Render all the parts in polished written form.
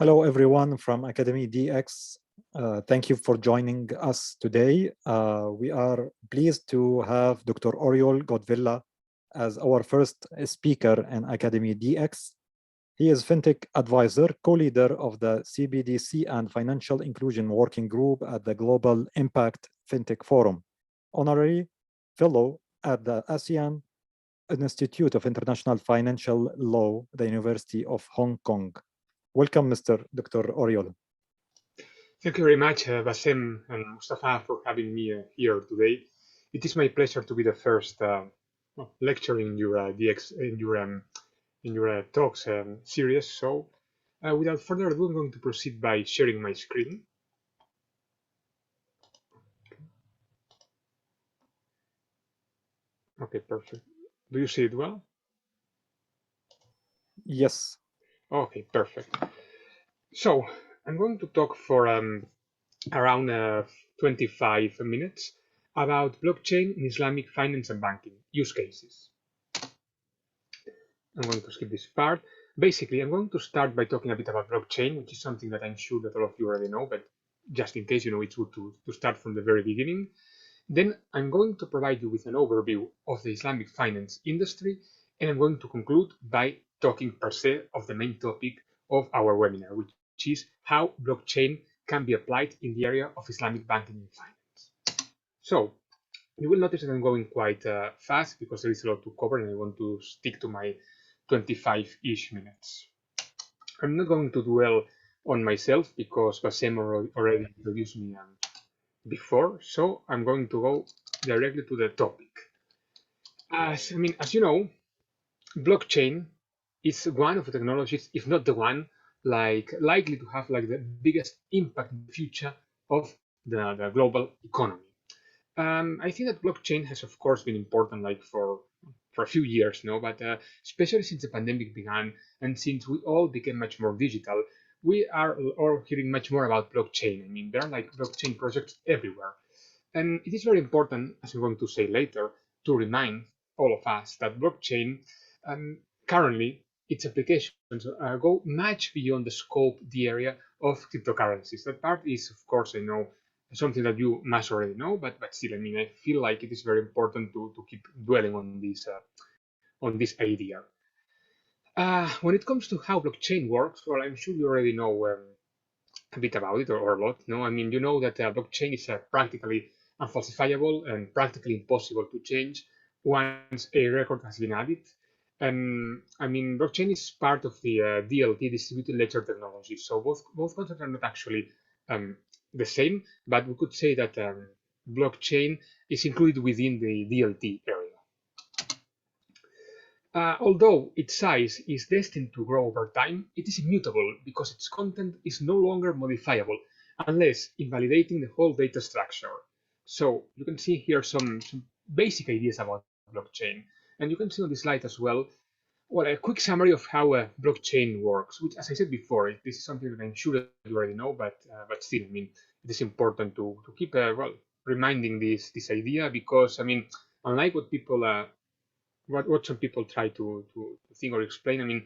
Hello, everyone from Academy DX. Thank you for joining us today. We are pleased to have Dr. Oriol Caudevilla as our first speaker in Academy DX. He is FinTech Advisor, co-leader of the CBDC and Financial Inclusion Working Group at the Global Impact FinTech Forum, Honorary Fellow at the ASEAN Institute of International Financial Law, the University of Hong Kong. Welcome, Dr. Oriol. Thank you very much, Bassem and Mustafa, for having me here today. It is my pleasure to be the first lecturer in your DX in your talks series. So, without further ado, I'm going to proceed by sharing my screen. Okay, perfect. Do you see it well? Yes. Okay, perfect. So, I'm going to talk for around 25 minutes about blockchain in Islamic finance and banking use cases. I'm going to skip this part. Basically, I'm going to start by talking a bit about blockchain, which is something that I'm sure that all of you already know, but just in case, it's good to start from the very beginning. Then I'm going to provide you with an overview of the Islamic finance industry, and I'm going to conclude by talking per se of the main topic of our webinar, which is how blockchain can be applied in the area of Islamic banking and finance. So, you will notice that I'm going quite fast because there is a lot to cover and I want to stick to my 25-ish minutes. I'm not going to dwell on myself because Bassem already introduced me before, so I'm going to go directly to the topic. As you know, blockchain is one of the technologies, if not the one, likely to have the biggest impact in the future of the global economy. I think that blockchain has, of course, been important for a few years now, but especially since the pandemic began and since we all became much more digital, we are all hearing much more about blockchain. There are blockchain projects everywhere. And it is very important, as I'm going to say later, to remind all of us that blockchain currently its applications go much beyond the scope, the area of cryptocurrencies. That part is, of course, I know, something that you must already know, but still, I feel like it is very important to keep dwelling on this idea. When it comes to how blockchain works, well, I'm sure you already know a bit about it or a lot. No, you know that blockchain is practically unfalsifiable and practically impossible to change once a record has been added. And blockchain is part of the DLT, distributed ledger technology. So both concepts are not actually the same, but we could say that blockchain is included within the DLT area. Although its size is destined to grow over time, it is immutable because its content is no longer modifiable unless invalidating the whole data structure. So you can see here some basic ideas about blockchain, and you can see on this slide as well. Well, a quick summary of how a blockchain works, which, as I said before, this is something that I'm sure that you already know, but still, it is important to keep reminding this idea because, unlike what people, what some people try to think or explain,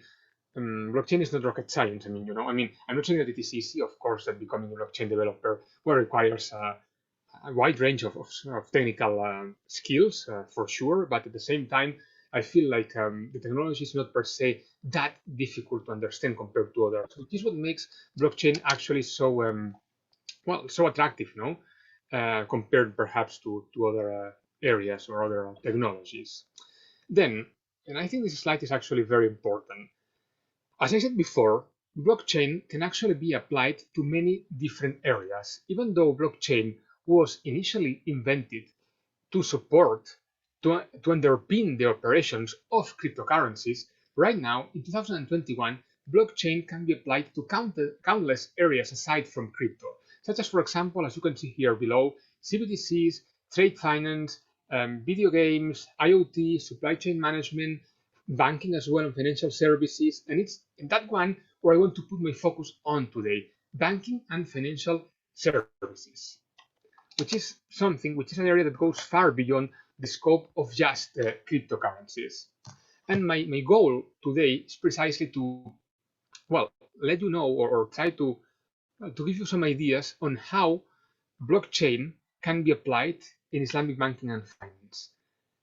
blockchain is not rocket science. I'm not saying that it is easy. Of course, that becoming a blockchain developer requires a wide range of technical skills for sure, but at the same time, I feel like the technology is not per se that difficult to understand compared to others. So this is what makes blockchain actually so so attractive, no? Compared perhaps to other areas or other technologies. Then, and I think this slide is actually very important. As I said before, blockchain can actually be applied to many different areas, even though blockchain was initially invented to support, to underpin the operations of cryptocurrencies. Right now, in 2021, blockchain can be applied to countless areas aside from crypto, such as, for example, as you can see here below, CBDCs, trade finance, video games, IoT, supply chain management, banking as well, and financial services. And it's that one where I want to put my focus on today, banking and financial services, which is an area that goes far beyond the scope of just cryptocurrencies. And my goal today is precisely to, let you know or try to give you some ideas on how blockchain can be applied in Islamic banking and finance.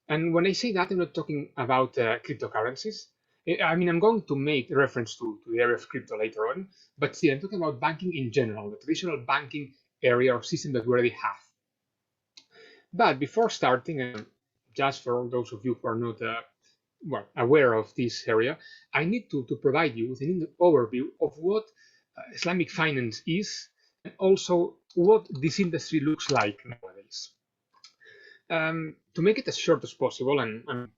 And when I say that, I'm not talking about cryptocurrencies. I mean, I'm going to make reference to the area of crypto later on, but still, I'm talking about banking in general, the traditional banking area or system that we already have. But before starting, just for those of you who are not well, aware of this area, I need to provide you with an overview of what Islamic finance is and also what this industry looks like nowadays. To make it as short as possible, and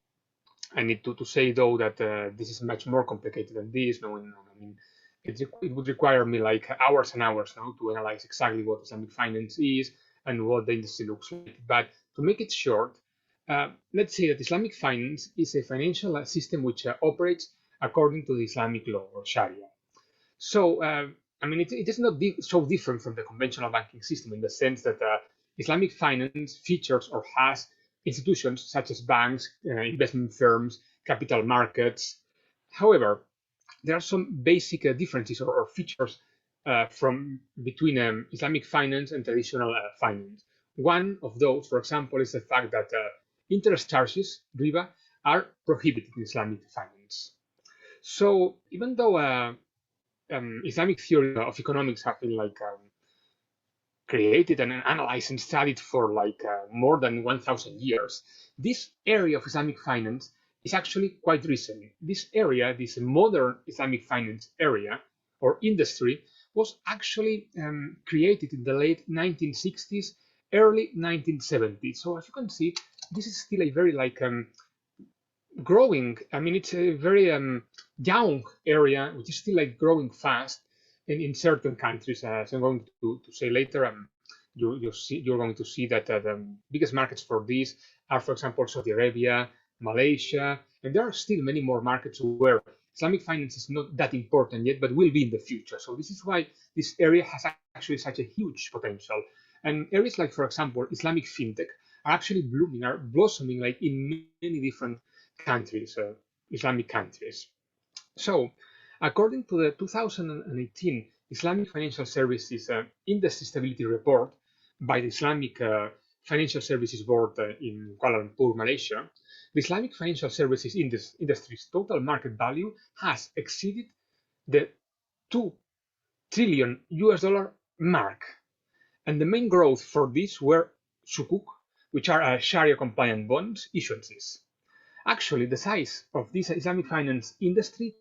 I need to say though that this is much more complicated than this. No, I mean, it would require me like hours and hours now to analyze exactly what Islamic finance is and what the industry looks like. But to make it short, let's say that Islamic finance is a financial system which operates according to the Islamic law or Sharia. So, I mean, it is not so different from the conventional banking system in the sense that Islamic finance features or has institutions such as banks, investment firms, capital markets. However, there are some basic differences or features from between Islamic finance and traditional finance. One of those, for example, is the fact that interest charges, riba, are prohibited in Islamic finance. So even though Islamic theory of economics have been like created and analyzed and studied for like more than 1,000 years, this area of Islamic finance is actually quite recent. This area, this modern Islamic finance area or industry, was actually created in the late 1960s, early 1970s. So as you can see, this is still a very like growing. I mean, it's a very young area, which is still like growing fast in certain countries. As I'm going to say later, you're going to see that the biggest markets for this are, for example, Saudi Arabia, Malaysia, and there are still many more markets where Islamic finance is not that important yet, but will be in the future. So this is why this area has actually such a huge potential. And areas like, for example, Islamic FinTech are actually blooming, are blossoming like in many different countries, Islamic countries. So, according to the 2018 Islamic Financial Services Industry Stability Report by the Islamic Financial Services Board in Kuala Lumpur, Malaysia, the Islamic financial services industry's total market value has exceeded the 2 trillion US dollar mark. And the main growth for this were sukuk, which are Sharia compliant bonds issuances. Actually, the size of this Islamic finance industry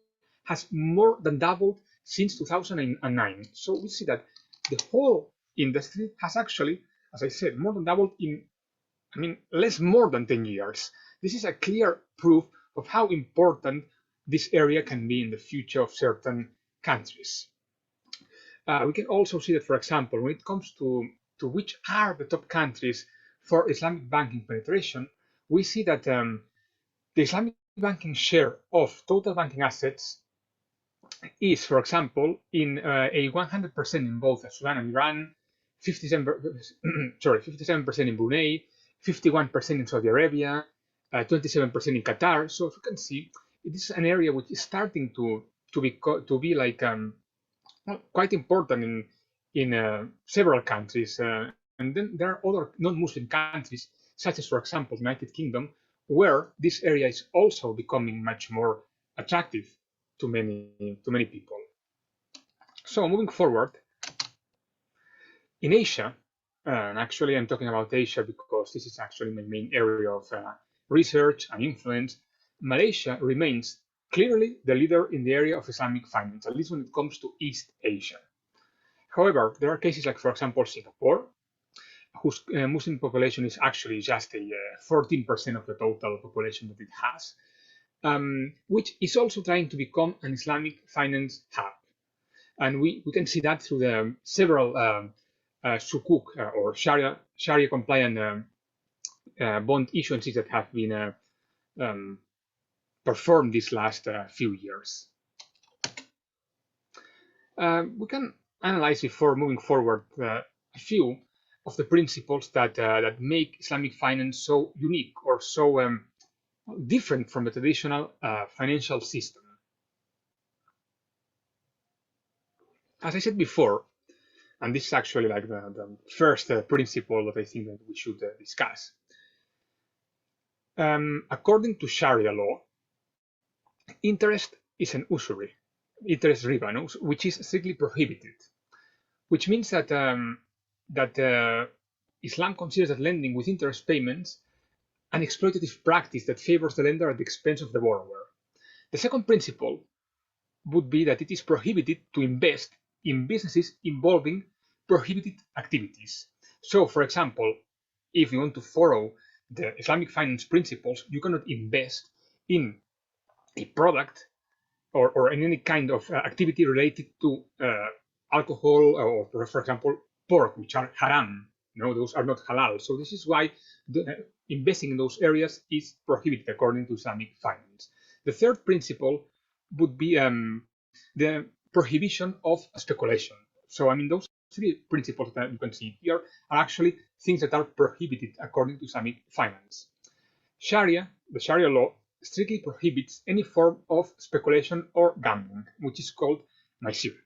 has more than doubled since 2009. So we see that the whole industry has actually, as I said, more than doubled in, I mean, less more than 10 years. This is a clear proof of how important this area can be in the future of certain countries. We can also see that, for example, when it comes to which are the top countries for Islamic banking penetration, we see that the Islamic banking share of total banking assets is, for example, in a 100% in both Sudan and Iran, 57% in Brunei, 51% in Saudi Arabia, 27% in Qatar. So if you can see, it is an area which is starting to be like quite important in several countries. And then there are other non-Muslim countries, such as, for example, the United Kingdom, where this area is also becoming much more attractive to many people. So moving forward, in Asia, and actually I'm talking about Asia because this is actually my main area of research and influence, Malaysia remains clearly the leader in the area of Islamic finance, at least when it comes to East Asia. However, there are cases like, for example, Singapore, whose Muslim population is actually just a 14% of the total population that it has, which is also trying to become an Islamic finance hub. And we can see that through the several sukuk or Sharia compliant bond issuances that have been performed these last few years. We can analyze before moving forward a few of the principles that make Islamic finance so unique or so different from the traditional financial system. As I said before, and this is actually like the first principle that I think that we should discuss. According to Sharia law, interest is an usury, interest riba, no? Which is strictly prohibited, which means that Islam considers that lending with interest payments an exploitative practice that favors the lender at the expense of the borrower. The second principle would be that it is prohibited to invest in businesses involving prohibited activities. So, for example, if you want to follow the Islamic finance principles, you cannot invest in a product or in any kind of activity related to alcohol or, for example, pork, which are haram. No, those are not halal. So this is why investing in those areas is prohibited according to Islamic finance. The third principle would be the prohibition of speculation. So, I mean, those three principles that you can see here are actually things that are prohibited according to Islamic finance. Sharia, the Sharia law, strictly prohibits any form of speculation or gambling, which is called maisir.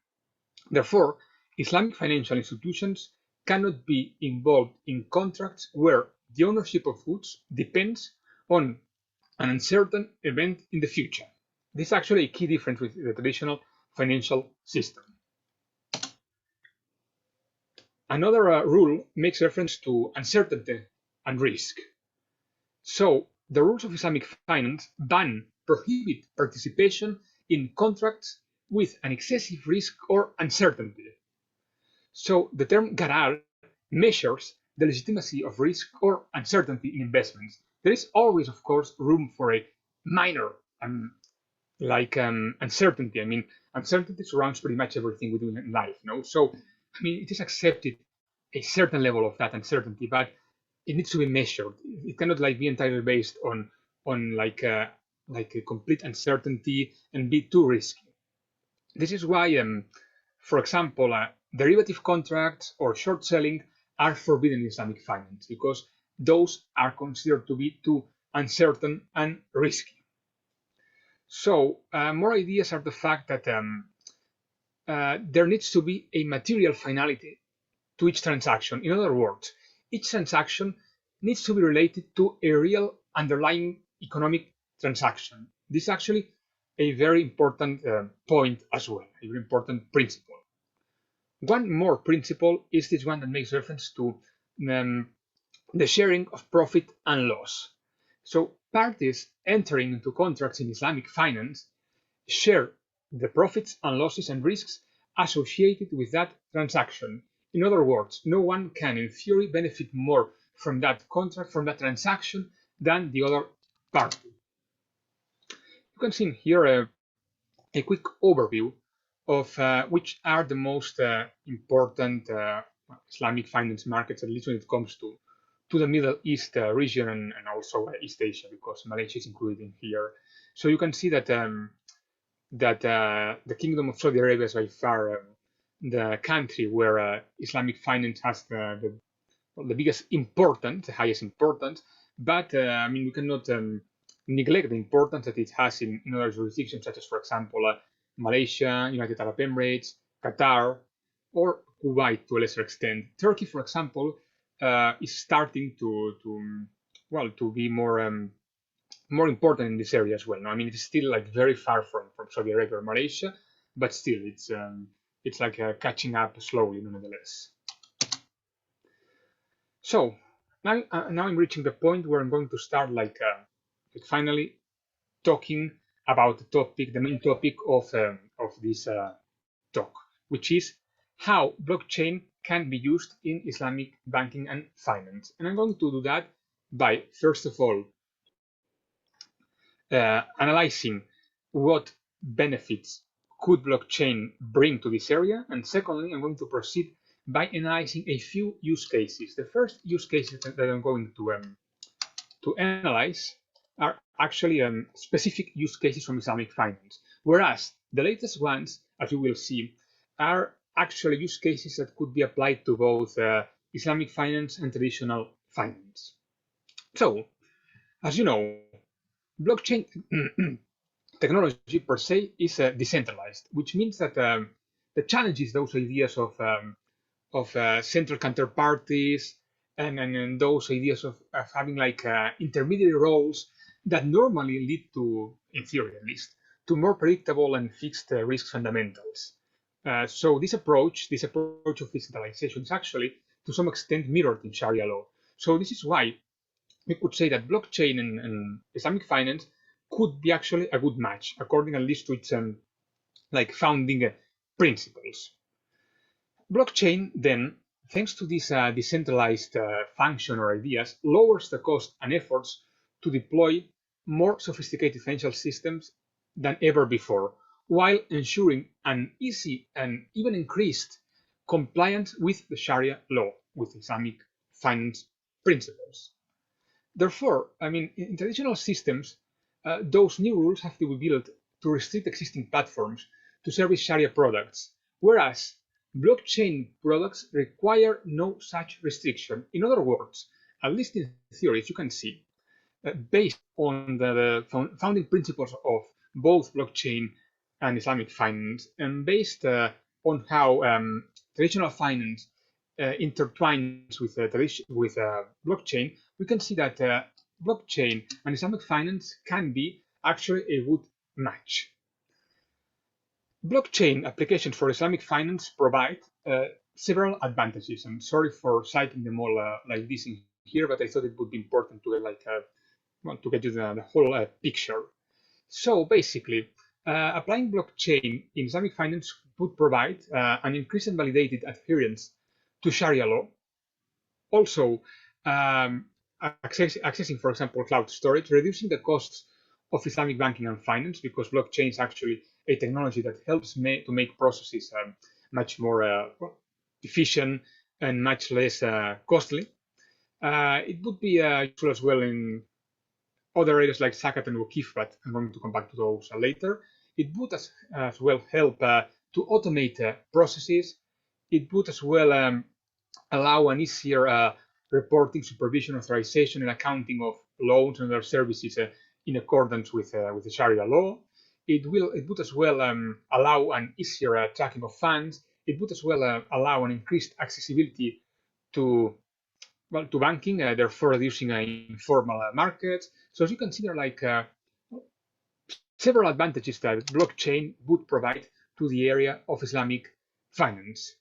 Therefore, Islamic financial institutions cannot be involved in contracts where the ownership of goods depends on an uncertain event in the future. This is actually a key difference with the traditional financial system. Another rule makes reference to uncertainty and risk. So, the rules of Islamic finance prohibit participation in contracts with an excessive risk or uncertainty. So, the term gharar measures the legitimacy of risk or uncertainty in investments. There is always, of course, room for a minor uncertainty. I mean, uncertainty surrounds pretty much everything we do in life, no? So, I mean, it is accepted a certain level of that uncertainty, but it needs to be measured. It cannot like be entirely based on like a complete uncertainty and be too risky. This is why, for example, derivative contracts or short selling are forbidden in Islamic finance because those are considered to be too uncertain and risky. So, more ideas are the fact that there needs to be a material finality to each transaction. In other words, each transaction needs to be related to a real underlying economic transaction. This is actually a very important point as well, a very important principle. One more principle is this one that makes reference to the sharing of profit and loss. So parties entering into contracts in Islamic finance share the profits and losses and risks associated with that transaction. In other words, no one can, in theory, benefit more from that contract, from that transaction, than the other party. You can see here a quick overview of which are the most important Islamic finance markets, at least when it comes to the Middle East region and also East Asia, because Malaysia is included in here. So you can see that the Kingdom of Saudi Arabia is by far the country where Islamic finance has the biggest importance, the highest importance. But I mean, we cannot neglect the importance that it has in other jurisdictions, such as, for example, Malaysia, United Arab Emirates, Qatar, or Kuwait to a lesser extent. Turkey, for example, is starting to be more important in this area as well. No? I mean, it's still like very far from Saudi Arabia or Malaysia, but still, it's like catching up slowly, nonetheless. So now I'm reaching the point where I'm going to start finally talking about the main topic of this talk, which is how blockchain can be used in Islamic banking and finance. And I'm going to do that by, first of all, analyzing what benefits could blockchain bring to this area, and secondly, I'm going to proceed by analyzing a few use cases. The first use cases that I'm going to analyze are actually specific use cases from Islamic finance, whereas the latest ones, as you will see, are actually use cases that could be applied to both Islamic finance and traditional finance. So, as you know, blockchain technology per se is decentralized, which means that that challenges those ideas of central counterparties and those ideas of having like intermediary roles that normally lead to, in theory at least, to more predictable and fixed risk fundamentals. So this approach of decentralization is actually to some extent mirrored in Sharia law. So this is why we could say that blockchain and Islamic finance could be actually a good match, according at least to its like founding principles. Blockchain then, thanks to this decentralized function or ideas, lowers the cost and efforts to deploy more sophisticated financial systems than ever before, while ensuring an easy and even increased compliance with the Sharia law, with Islamic finance principles. Therefore, I mean, in traditional systems, those new rules have to be built to restrict existing platforms to service Sharia products, whereas blockchain products require no such restriction. In other words, at least in theory, as you can see, based on the founding principles of both blockchain and Islamic finance, and based on how traditional finance intertwines with blockchain, we can see that blockchain and Islamic finance can be actually a good match. Blockchain applications for Islamic finance provide several advantages. I'm sorry for citing them all like this in here, but I thought it would be important to to get you the whole picture. So basically, applying blockchain in Islamic finance would provide an increased and validated adherence to Sharia law. Also, accessing, for example, cloud storage, reducing the costs of Islamic banking and finance, because blockchain is actually a technology that helps to make processes much more efficient and much less costly. It would be useful as well in other areas like Zakat and Wakif, but I'm going to come back to those later. It would as well help to automate processes. It would as well allow an easier reporting, supervision, authorization, and accounting of loans and other services in accordance with the Sharia law. It would as well allow an easier tracking of funds. It would as well allow an increased accessibility to to banking, therefore reducing informal markets. So as you can see, there are like several advantages that blockchain would provide to the area of Islamic finance.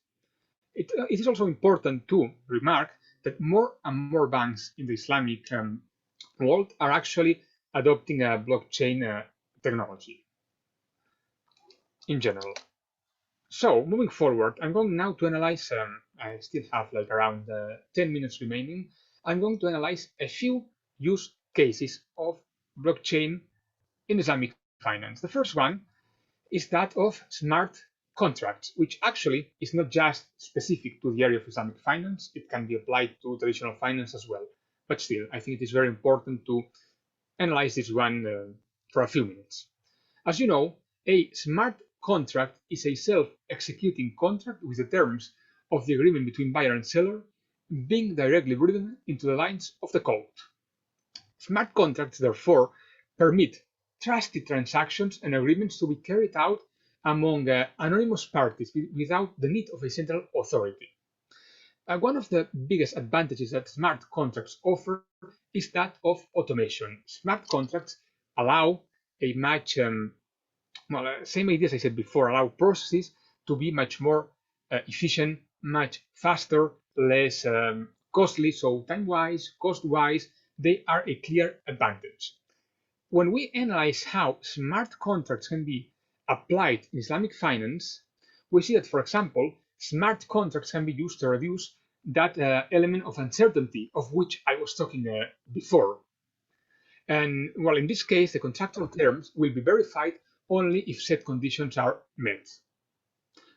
It is also important to remark that more and more banks in the Islamic world are actually adopting a blockchain technology in general. So moving forward, I'm going now to analyze, I still have like around 10 minutes remaining. I'm going to analyze a few use cases of blockchain in Islamic finance. The first one is that of smart contracts, which actually is not just specific to the area of Islamic finance. It can be applied to traditional finance as well. But still, I think it is very important to analyze this one for a few minutes. As you know, a smart contract is a self-executing contract with the terms of the agreement between buyer and seller being directly written into the lines of the code. Smart contracts, therefore, permit trusted transactions and agreements to be carried out among anonymous parties without the need of a central authority. One of the biggest advantages that smart contracts offer is that of automation. Smart contracts allow a much same ideas I said before, allow processes to be much more efficient, much faster, less costly. So time-wise, cost-wise, they are a clear advantage. When we analyze how smart contracts can be applied in Islamic finance, we see that, for example, smart contracts can be used to reduce that element of uncertainty of which I was talking before. And well, in this case, the contractual terms will be verified only if set conditions are met.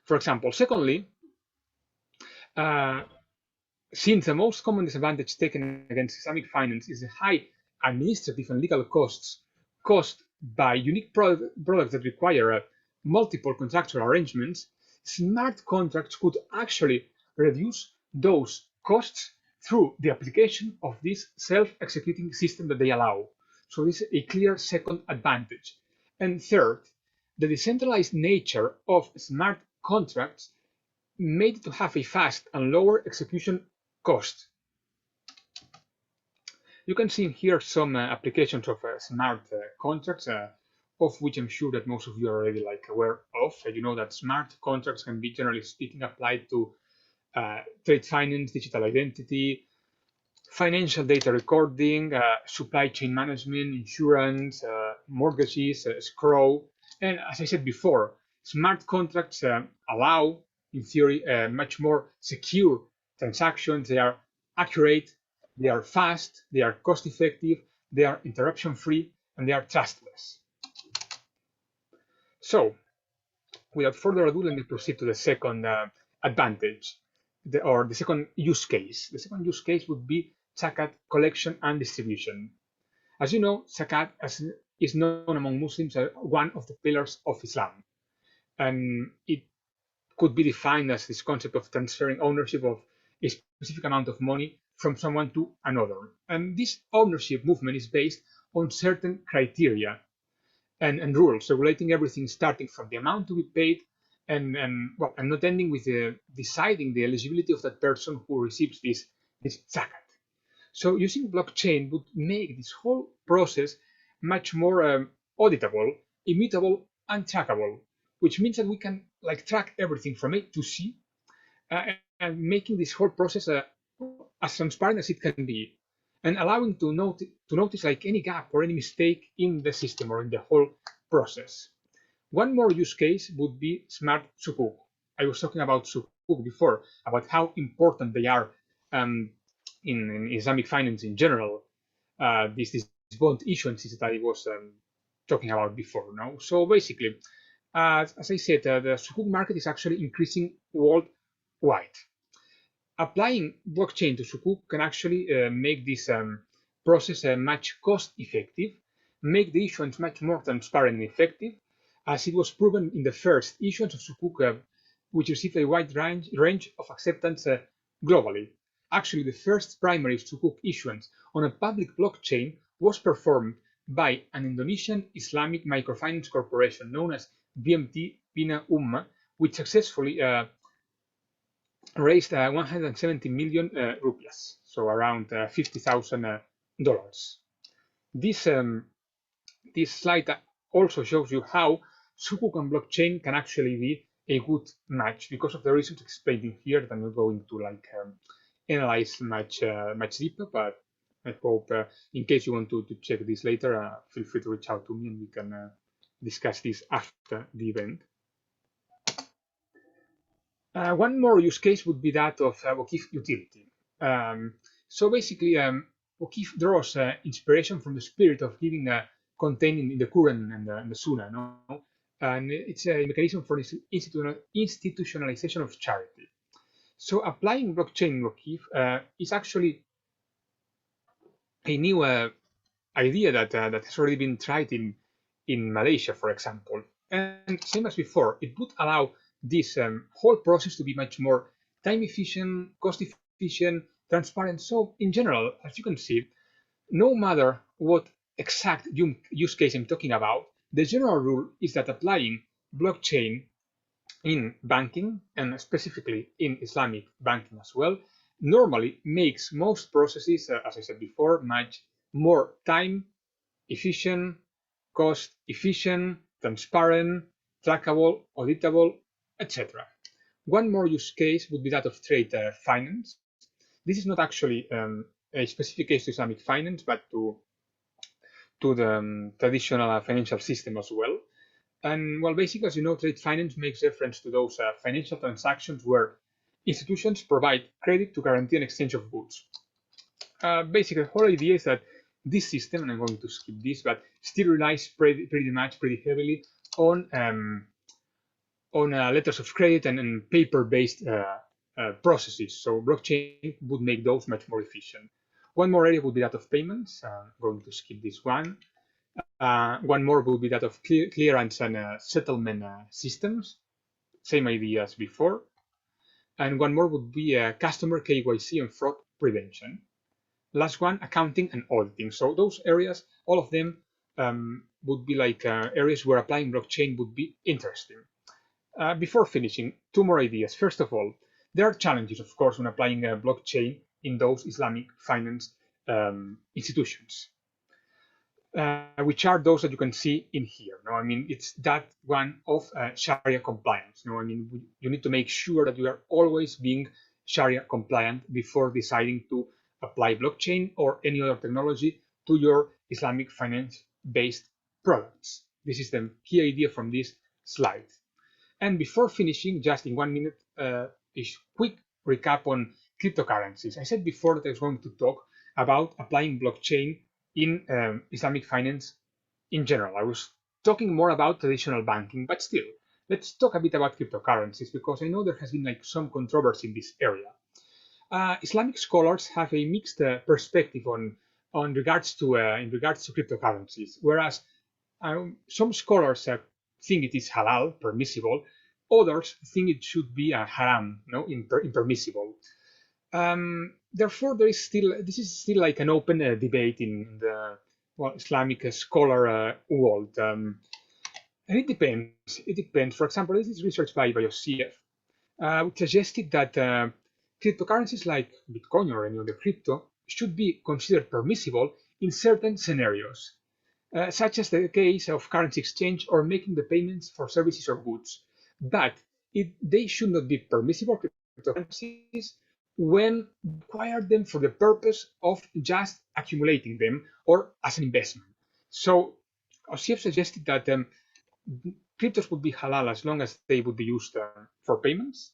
For example, secondly, since the most common disadvantage taken against Islamic finance is the high administrative and legal costs caused by unique products that require multiple contractual arrangements, smart contracts could actually reduce those costs through the application of this self-executing system that they allow. So this is a clear second advantage. And third, the decentralized nature of smart contracts made to have a fast and lower execution cost. You can see here some applications of smart contracts, of which I'm sure that most of you are already aware of. You know that smart contracts can be, generally speaking, applied to trade finance, digital identity, financial data recording, supply chain management, insurance, mortgages, escrow. And as I said before, smart contracts allow, in theory, much more secure transactions. They are accurate, they are fast, they are cost effective, they are interruption free, and they are trustless. So, without further ado, let me proceed to the second advantage, or the second use case. The second use case would be zakat collection and distribution. As you know, zakat is known among Muslims as one of the pillars of Islam, and it could be defined as this concept of transferring ownership of a specific amount of money from someone to another. And this ownership movement is based on certain criteria and rules regulating everything, starting from the amount to be paid and not ending with deciding the eligibility of that person who receives this zakat. So using blockchain would make this whole process much more auditable, immutable, and trackable, which means that we can track everything from A to C, and making this whole process as transparent as it can be, and allowing to notice any gap or any mistake in the system or in the whole process. One more use case would be smart sukuk. I was talking about sukuk before, about how important they are in Islamic finance in general. These bond issuances that I was talking about before. No? So basically, as I said, the sukuk market is actually increasing worldwide. Applying blockchain to sukuk can actually make this process much cost effective, make the issuance much more transparent and effective, as it was proven in the first issuance of sukuk, which received a wide range of acceptance globally. Actually, the first primary sukuk issuance on a public blockchain was performed by an Indonesian Islamic microfinance corporation known as BMT Bina Umma, which successfully raised 170 million rupiahs, so around $50,000. This slide also shows you how sukuk and blockchain can actually be a good match because of the reasons explained in here that I'm not going to analyze much deeper, but I hope in case you want to check this later, feel free to reach out to me and we can discuss this after the event. One more use case would be that of O'Keefe utility. So basically, O'Keefe draws inspiration from the spirit of giving contained in the Quran and the Sunnah, no? And it's a mechanism for this institutionalization of charity. So applying blockchain in O'Keefe is actually a new idea that has already been tried in Malaysia, for example. And same as before, it would allow this whole process to be much more time efficient, cost efficient, transparent. So in general, as you can see, no matter what exact use case I'm talking about, the general rule is that applying blockchain in banking, and specifically in Islamic banking as well, normally makes most processes, as I said before, much more time efficient, cost efficient, transparent, trackable, auditable, etc. One more use case would be that of trade finance. This is not actually a specific case to Islamic finance, but to the traditional financial system as well. And well, basically, as you know, trade finance makes reference to those financial transactions where institutions provide credit to guarantee an exchange of goods. Basically, the whole idea is that this system, and I'm going to skip this, but still relies pretty heavily on letters of credit and paper-based processes. So blockchain would make those much more efficient. One more area would be that of payments. I'm going to skip this one. One more would be that of clearance and settlement systems. Same idea as before. And one more would be customer KYC and fraud prevention. Last one, accounting and auditing. So those areas, all of them would be areas where applying blockchain would be interesting. before finishing, two more ideas. First of all, there are challenges, of course, when applying a blockchain in those Islamic finance institutions, which are those that you can see in here. No, I mean, it's that one of Sharia compliance. No, I mean, you need to make sure that you are always being Sharia compliant before deciding to apply blockchain or any other technology to your Islamic finance-based products. This is the key idea from this slide. And before finishing, just in 1 minute, a quick recap on cryptocurrencies. I said before that I was going to talk about applying blockchain in Islamic finance in general. I was talking more about traditional banking, but still, let's talk a bit about cryptocurrencies because I know there has been like some controversy in this area. Islamic scholars have a mixed perspective on regards to in regards to cryptocurrencies, whereas some scholars think it is halal, permissible. Others think it should be a haram, no, impermissible. Therefore, this is still like an open debate in the Islamic scholar world, and it depends. It depends. For example, this is research by OCF, which suggested that cryptocurrencies like Bitcoin or any other crypto should be considered permissible in certain scenarios, such as the case of currency exchange or making the payments for services or goods. But they should not be permissible cryptocurrencies when acquire them for the purpose of just accumulating them or as an investment. So OCF suggested that cryptos would be halal as long as they would be used for payments,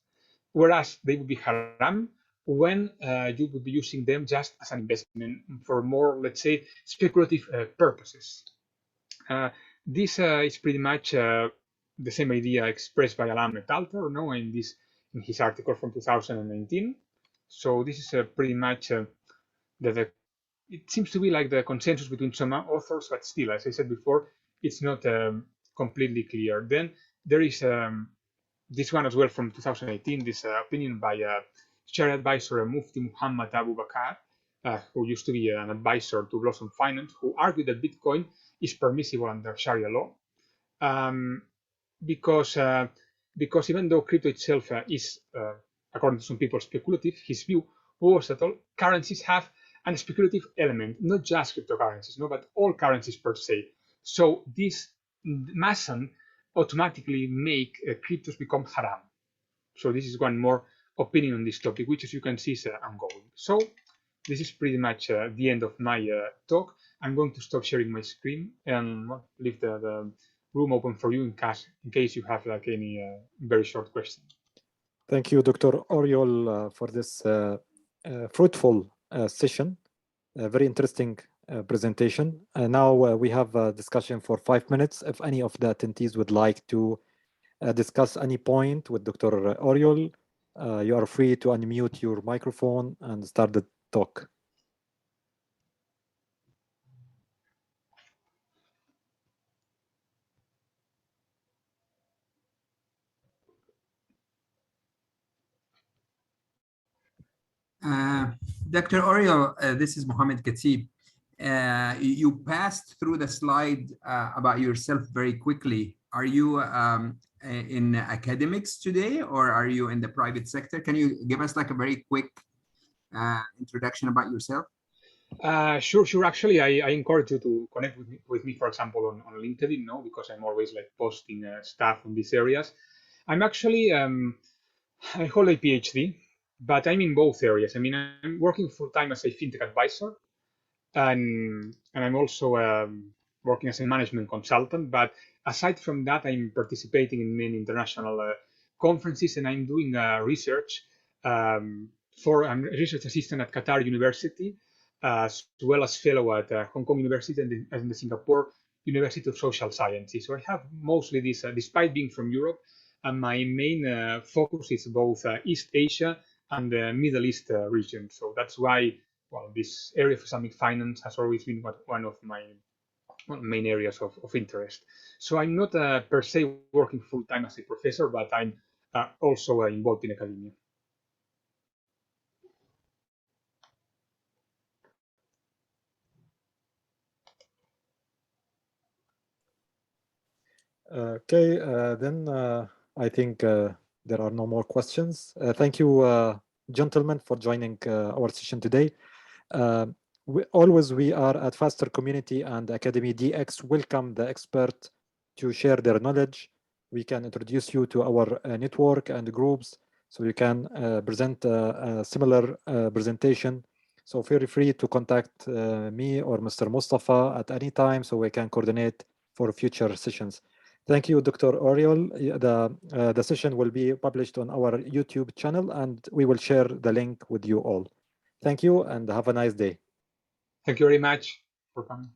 whereas they would be haram when you would be using them just as an investment for more, let's say, speculative purposes. This is pretty much the same idea expressed by Alam et al. No, in his article from 2019. So this is pretty much it seems to be like the consensus between some authors, but still, as I said before, it's not completely clear. Then there is this one as well from 2018, this opinion by Sharia advisor Mufti Muhammad Abu Bakr, who used to be an advisor to Blossom Finance, who argued that Bitcoin is permissible under Sharia law because even though crypto itself is, according to some people, speculative, his view was that all currencies have a speculative element, not just cryptocurrencies, no, but all currencies per se. So this mustn't automatically make cryptos become haram. So this is one more opinion on this topic, which as you can see is ongoing. So this is pretty much the end of my talk. I'm going to stop sharing my screen and leave the room open for you in case you have like any very short question. Thank you, Dr. Oriol, for this fruitful session. Very interesting presentation. Now we have a discussion for 5 minutes. If any of the attendees would like to discuss any point with Dr. Oriol, you are free to unmute your microphone and start the talk. Dr. Oriol, this is Mohammed Khatib. You passed through the slide about yourself very quickly. Are you in academics today or are you in the private sector? Can you give us like a very quick introduction about yourself? Sure. Actually, I encourage you to connect with me, for example, on LinkedIn, no, because I'm always like posting stuff on these areas. I'm actually, I hold a PhD, but I'm in both areas. I mean, I'm working full time as a FinTech advisor, and I'm also working as a management consultant. But aside from that, I'm participating in many international conferences, and I'm doing research. I'm a research assistant at Qatar University, as well as fellow at Hong Kong University and the Singapore University of Social Sciences. So I have mostly this, despite being from Europe, and my main focus is both East Asia and the Middle East region. So that's why, well, this area of Islamic finance has always been one of my main areas of interest. So I'm not per se working full time as a professor, but I'm also involved in academia. Okay, then I think there are no more questions. Thank you, gentlemen, for joining our session today. We are at Faster Community and Academy DX welcome the expert to share their knowledge. We can introduce you to our network and groups, so you can present a similar presentation. So feel free to contact me or Mr. Mustafa at any time, so we can coordinate for future sessions. Thank you, Dr. Oriol. The session will be published on our YouTube channel, and we will share the link with you all. Thank you, and have a nice day. Thank you very much for coming.